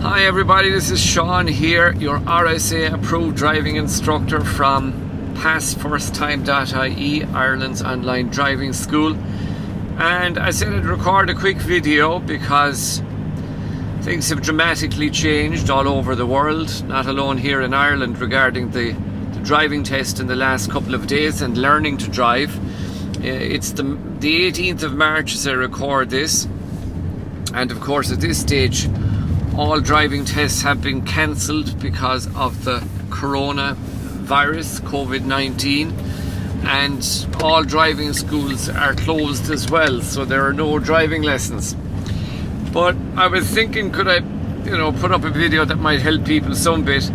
Hi everybody, this is Sean here, your RSA approved driving instructor from PassFirstTime.ie, Ireland's online driving school. And I said I'd record a quick video because things have dramatically changed all over the world, not alone here in Ireland, regarding the driving test in the last couple of days and learning to drive. It's the 18th of March as I record this, and of course at this stage all driving tests have been cancelled because of the coronavirus, COVID-19, and all driving schools are closed as well, so there are no driving lessons. But I was thinking, could I put up a video that might help people some bit,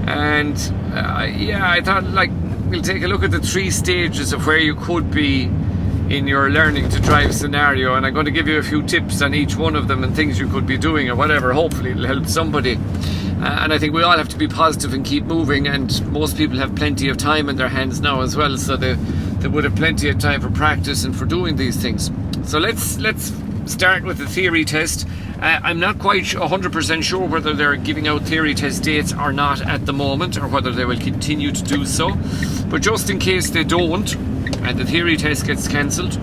and I thought, like, we'll take a look at the 3 stages of where you could be in your learning to drive scenario, and I'm going to give you a few tips on each one of them and things you could be doing or whatever. Hopefully it'll help somebody. And I think we all have to be positive and keep moving, and most people have plenty of time in their hands now as well, so they would have plenty of time for practice and for doing these things. So let's start with the theory test. I'm not quite 100% sure whether they're giving out theory test dates or not at the moment, or whether they will continue to do so. But just in case they don't and the theory test gets cancelled,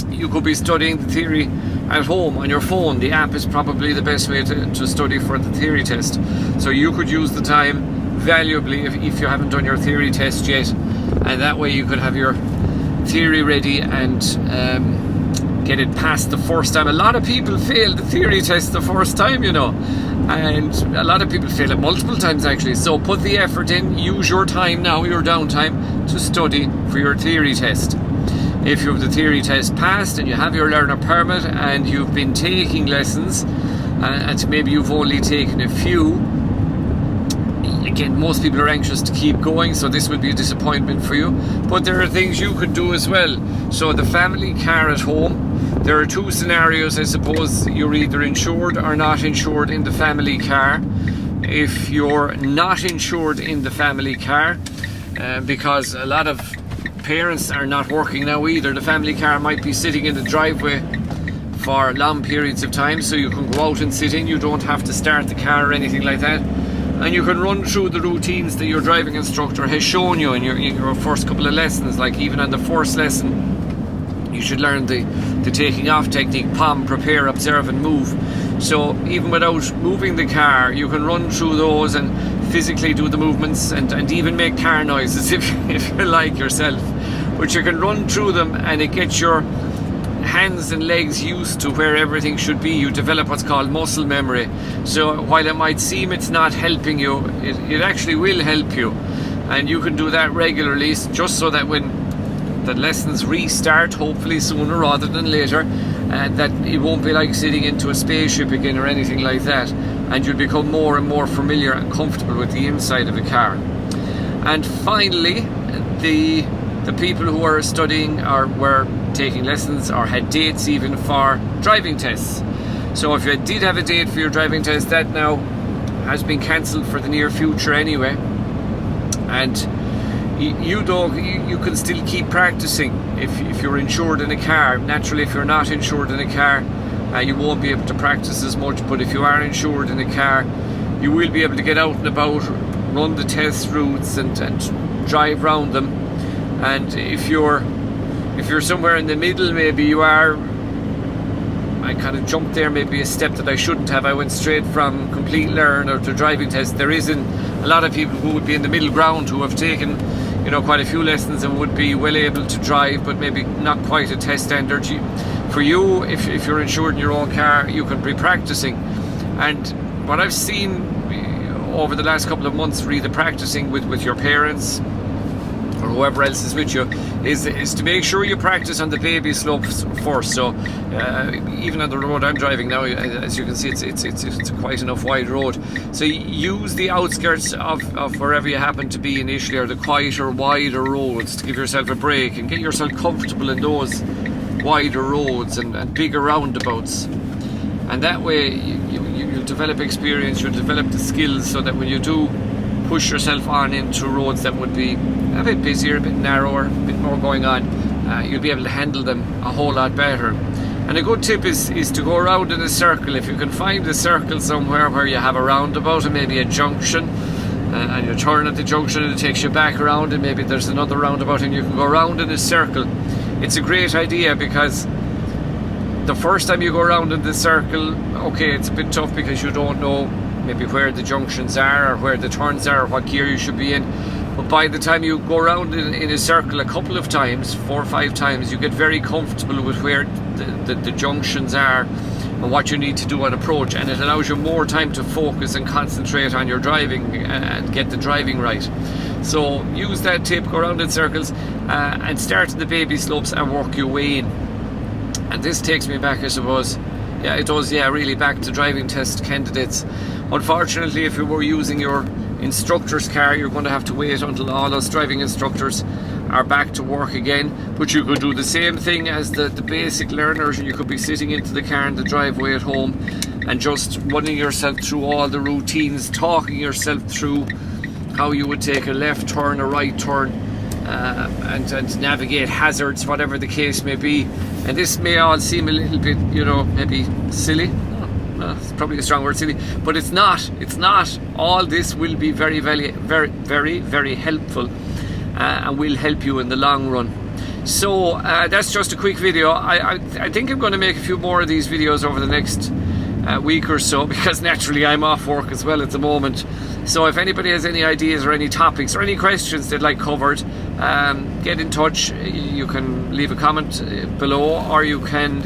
you could be studying the theory at home on your phone. The app is probably the best way to study for the theory test. So you could use the time valuably if you haven't done your theory test yet, and that way you could have your theory ready and get it passed the first time. A lot of people fail the theory test the first time, and a lot of people fail it multiple times actually. So put the effort in, use your time now, your downtime, to study for your theory test. If you have the theory test passed and you have your learner permit and you've been taking lessons, and maybe you've only taken a few, again, most people are anxious to keep going, so this would be a disappointment for you. But there are things you could do as well. So the family car at home, there are 2 scenarios, I suppose. You're either insured or not insured in the family car. If you're not insured in the family car, because a lot of parents are not working now either, the family car might be sitting in the driveway for long periods of time, so you can go out and sit in. You don't have to start the car or anything like that, and you can run through the routines that your driving instructor has shown you in your first couple of lessons. Like even on the first lesson, you should learn the taking off technique: POM, prepare, observe and move. So even without moving the car, you can run through those and physically do the movements and even make car noises if you like yourself. But you can run through them, and it gets your hands and legs used to where everything should be. You develop what's called muscle memory. So while it might seem it's not helping you, it actually will help you. And you can do that regularly, just so that when the lessons restart, hopefully sooner rather than later, and that it won't be like sitting into a spaceship again or anything like that, and you'll become more and more familiar and comfortable with the inside of a car. And finally, the people who are studying or were taking lessons or had dates even for driving tests. So if you did have a date for your driving test, that now has been cancelled for the near future anyway, and you can still keep practicing if you're insured in a car. Naturally, if you're not insured in a car, you won't be able to practice as much, but if you are insured in a car, you will be able to get out and about, run the test routes and drive around them. And if you're somewhere in the middle, maybe you are, I kind of jumped there maybe a step that I shouldn't have. I went straight from complete learner to driving test. There isn't a lot of people who would be in the middle ground, who have taken quite a few lessons and would be well able to drive, but maybe not quite a test standard. For you, if you're insured in your own car, you can be practicing. And what I've seen over the last couple of months, really practicing with your parents or whoever else is with you, is to make sure you practice on the baby slopes first. So even on the road I'm driving now, as you can see, it's quite enough wide road. So use the outskirts of wherever you happen to be initially, or the quieter, wider roads, to give yourself a break and get yourself comfortable in those wider roads and bigger roundabouts. And that way you'll develop experience, you'll develop the skills, so that when you do push yourself on into roads that would be a bit busier, a bit narrower, a bit more going on, you'll be able to handle them a whole lot better. And a good tip is to go around in a circle. If you can find a circle somewhere where you have a roundabout and maybe a junction, and you turn at the junction and it takes you back around, and maybe there's another roundabout and you can go around in a circle. It's a great idea, because the first time you go around in the circle, okay, it's a bit tough because you don't know maybe where the junctions are or where the turns are or what gear you should be in. But by the time you go around in a circle a couple of times, 4 or 5 times, you get very comfortable with where the junctions are and what you need to do at approach, and it allows you more time to focus and concentrate on your driving and get the driving right. So use that tip, go around in circles and start at the baby slopes and work your way in. And this takes me back, I suppose, yeah, it does, yeah, really back to driving test candidates. Unfortunately, if you were using your instructor's car, you're going to have to wait until all us driving instructors are back to work again. But you could do the same thing as the basic learners. You could be sitting into the car in the driveway at home and just running yourself through all the routines, talking yourself through how you would take a left turn, a right turn, and navigate hazards, whatever the case may be. And this may all seem a little bit, maybe silly. It's probably a strong word, silly, but it's not. It's not. All this will be very, very, very, very, very helpful, and will help you in the long run. So that's just a quick video. I think I'm going to make a few more of these videos over the next week or so, because naturally I'm off work as well at the moment. So if anybody has any ideas or any topics or any questions they'd like covered, get in touch. You can leave a comment below, or you can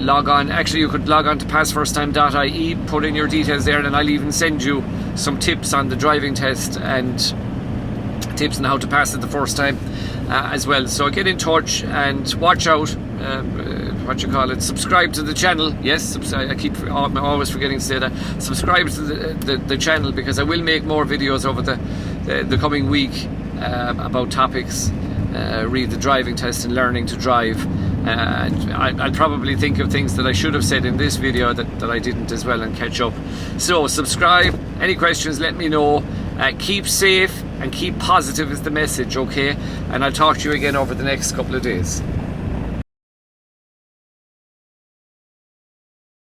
log on. Actually, you could log on to PassFirstTime.ie, put in your details there, and I'll even send you some tips on the driving test and tips on how to pass it the first time as well. So get in touch and watch out. Subscribe to the channel. Yes, I'm always forgetting to say that. Subscribe to the channel, because I will make more videos over the coming week about topics. Read the driving test and learning to drive. And I'll probably think of things that I should have said in this video that I didn't as well, and catch up. So subscribe. Any questions, let me know. Keep safe and keep positive is the message, okay? And I'll talk to you again over the next couple of days.